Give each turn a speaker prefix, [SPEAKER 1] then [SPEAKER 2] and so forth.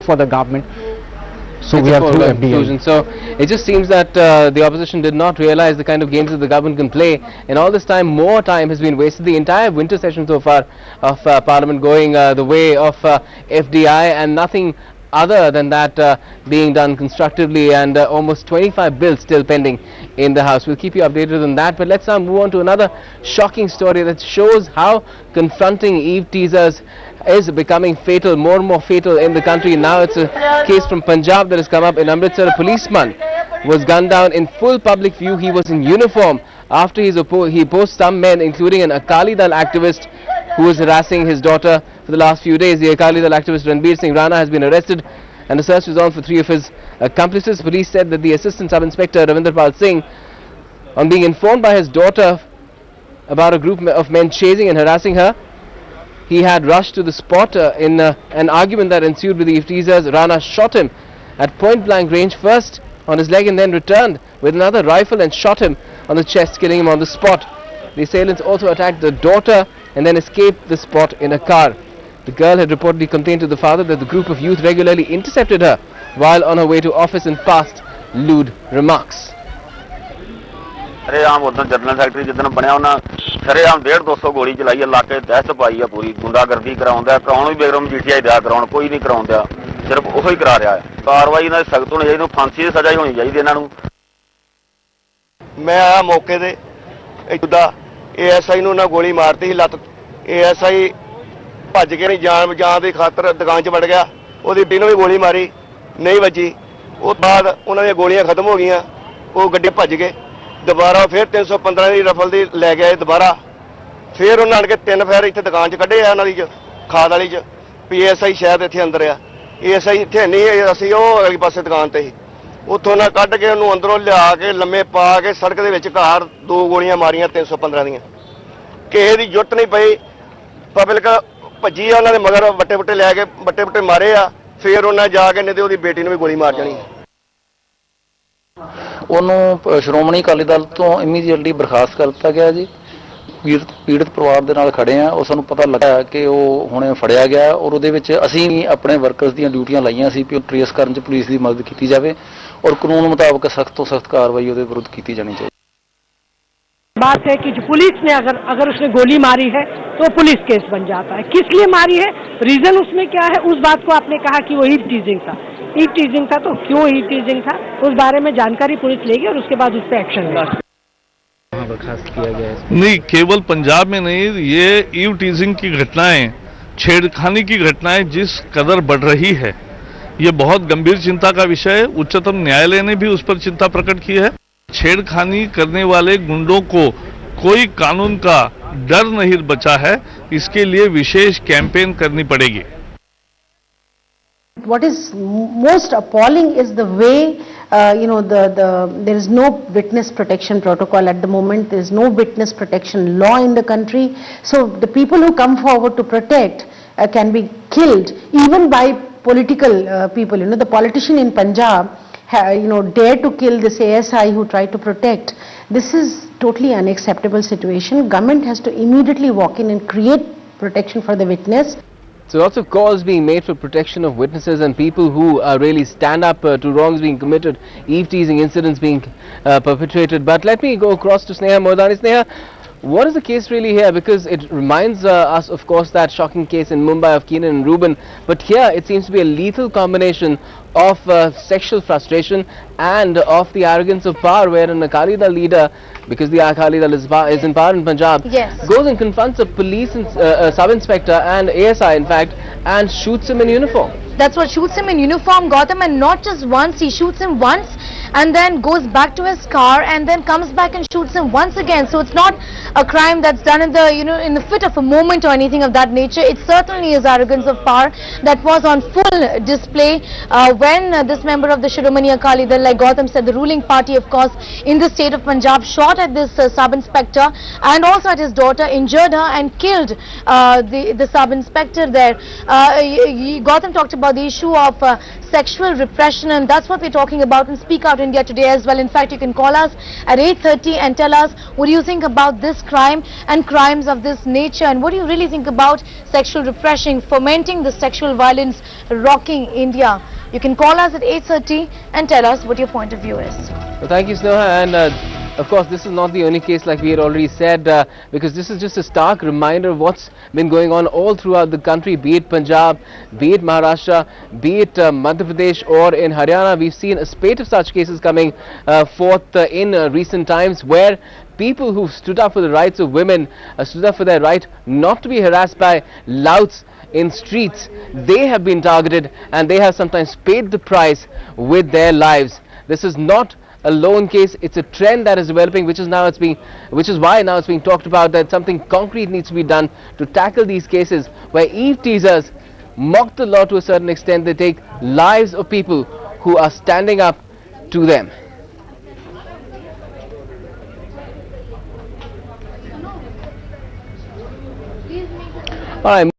[SPEAKER 1] for the government. So we are through FDI.
[SPEAKER 2] So it just seems that the opposition did not realize the kind of games that the government can play, and all this time more time has been wasted. The entire winter session so far of Parliament going the way of FDI, and nothing other than that being done constructively, and almost 25 bills still pending in the House. We'll keep you updated on that, but let's now move on to another shocking story that shows how confronting Eve teasers is becoming fatal, more and more fatal in the country. Now it's a case from Punjab that has come up in Amritsar. A policeman was gunned down in full public view. He was in uniform after he opposed some men, including an Akali Dal activist who was harassing his daughter for the last few days. The Akali Dal activist Ranbir Singh Rana has been arrested, and a search was on for 3 of his accomplices. Police said that the Assistant Sub-Inspector Ravinderpal Singh, on being informed by his daughter about a group of men chasing and harassing her, he had rushed to the spot. In an argument that ensued with the teasers, Rana shot him at point blank range, first on his leg and then returned with another rifle and shot him on the chest, killing him on the spot. The assailants also attacked the daughter and then escaped the spot in a car. The girl had reportedly complained to the father that the group of youth regularly intercepted her while on her way to office and passed lewd remarks.
[SPEAKER 3] सरेआम उधर general secretary जिदन बनया उन्हें सरेआम 150-200 गोली चलाई है, लाके दहशत पाई है पूरी, गुंडागर्दी कराउंदा कराउण भी बेगम मजीठिया ही दिया कराउण, कोई नहीं कराउंदा, सिर्फ ओहो ही करा रहा है। कार्रवाई इन्हां दी सख्त होनी चाहिए, फांसी दी सजा ही होनी चाहिए इन्हां नूं।
[SPEAKER 4] मैं आया मौके ते इदा एएसआई नूं ना गोली मारती लत, एएसआई भज के नहीं जान की खातर दुकान च वड़ गया, ओहदी बेटी नूं भी गोली मारी, नहीं वजी। उस बाद उन्हां दी गोलियां खत्म हो गईयां, वो गड्डी भज गए। दोबारा फिर 315 की रफल दी लै गए दोबारा, फिर उन्होंने आन के 3 फायर इतने दुकान च कढ़े उन्होंने खाद वाली च, PSI शायद इतने अंदर आ, ASI इतने नहीं, असी अगले पासे दुकान ते ही, उतों ना कढ़ के उन्होंने अंदरों लिया के लम्मे पा के सड़क के विच घर 2 गोलियां मारियां 315 दियां। किसी की जुट नहीं पई, पब्लिक भजी आ, उन्होंने मगर बट्टे बट्टे लै के बट्टे मारे आ, फिर उन्हें जाके नहीं तो उसकी बेटी ने भी गोली मार जानी।
[SPEAKER 5] ਉਹਨੂੰ ਸ਼੍ਰੋਮਣੀ ਅਕਾਲੀ ਦਲ ਤੋਂ ਇਮੀਡੀਏਟਲੀ ਬਰਖਾਸਤ ਕਰ ਦਿੱਤਾ ਗਿਆ ਜੀ। ਪੀੜਤ ਪਰਿਵਾਰ ਦੇ ਨਾਲ ਖੜੇ ਆ, ਉਹ ਸਾਨੂੰ ਪਤਾ ਲੱਗਾ ਕਿ ਉਹ ਹੁਣੇ ਫੜਿਆ ਗਿਆ, ਔਰ ਉਹਦੇ ਵਿੱਚ ਅਸੀਂ ਆਪਣੇ ਵਰਕਰਸ ਦੀਆਂ ਡਿਊਟੀਆਂ ਲਾਈਆਂ ਸੀ ਕਿ ਉਹ ਟ੍ਰੇਸ ਕਰਨ 'ਚ ਪੁਲਿਸ ਦੀ ਮਦਦ ਕੀਤੀ ਜਾਵੇ, ਔਰ ਕਾਨੂੰਨ ਮੁਤਾਬਕ ਸਖਤ ਤੋਂ ਸਖਤ ਕਾਰਵਾਈ ਉਹਦੇ ਵਿਰੁੱਧ ਕੀਤੀ ਜਾਣੀ ਚਾਹੀਦੀ।
[SPEAKER 6] बात है कि जो पुलिस ने अगर उसने गोली मारी है तो पुलिस केस बन जाता है। किस लिए मारी है, रीजन उसमें क्या है, उस बात को आपने कहा कि वो ईव टीजिंग था। ईव टीजिंग था तो क्यों ईव टीजिंग था, उस बारे में जानकारी पुलिस लेगी और उसके बाद उस पर एक्शन लेगी।
[SPEAKER 2] बर्खास्त किया गया है
[SPEAKER 7] नहीं, केवल पंजाब में नहीं, ये ईव टीजिंग की घटनाएं, छेड़खानी की घटनाएं जिस कदर बढ़ रही है, ये बहुत गंभीर चिंता का विषय है। उच्चतम न्यायालय ने भी उस पर चिंता प्रकट की है। छेड़खानी करने वाले गुंडों को कोई कानून का डर नहीं बचा है, इसके लिए विशेष कैंपेन करनी पड़ेगी।
[SPEAKER 8] What is most appalling is the way there is no witness protection protocol at the moment. There is no witness protection law in the country. So the people who come forward to protect can be killed even by political people. The politician in Punjab dare to kill this ASI who tried to protect. This is totally unacceptable situation. Government has to immediately walk in and create protection for the witness.
[SPEAKER 2] So lots of calls being made for protection of witnesses and people who really stand up to wrongs being committed, eve teasing incidents being perpetrated. But let me go across to Sneha Modani. Sneha, what is the case really here? Because it reminds us, of course, that shocking case in Mumbai of Keenan and Reuben. But here it seems to be a lethal combination of sexual frustration and of the arrogance of power, where an Akali Dal leader, because the Akali Dal is in power in Punjab, goes and confronts a police sub-inspector and ASI, in fact, and shoots him in uniform.
[SPEAKER 9] That's what, shoots him in uniform, Gautam, and not just once. He shoots him once and then goes back to his car and then comes back and shoots him once again. So it's not a crime that's done in the in the fit of a moment or anything of that nature. It certainly is arrogance of power that was on full display when this member of the Shiromani Akali Dal, like Gautam said, the ruling party, of course, in the state of Punjab, shot at this sub-inspector and also at his daughter, injured her and killed the sub-inspector there. Gautam talked about about the issue of sexual repression, and that's what we're talking about in Speak Out India today as well. In fact, you can call us at 8:30 and tell us what do you think about this crime and crimes of this nature, and what do you really think about sexual repression, fomenting the sexual violence rocking India. You can call us at 8:30 and tell us what your point of view is.
[SPEAKER 2] Well, thank you, Sneha, and of course this is not the only case, like we had already said, because this is just a stark reminder of what's been going on all throughout the country, be it Punjab, be it Maharashtra, be it Madhya Pradesh or in Haryana. We've seen a spate of such cases coming forth in recent times, where people who stood up for the rights of women, stood up for their right not to be harassed by louts in streets, they have been targeted and they have sometimes paid the price with their lives. This is not a lone case, it's a trend that is developing, which is why now it's being talked about that something concrete needs to be done to tackle these cases where eve teasers mock the law to a certain extent. They take lives of people who are standing up to them. All right.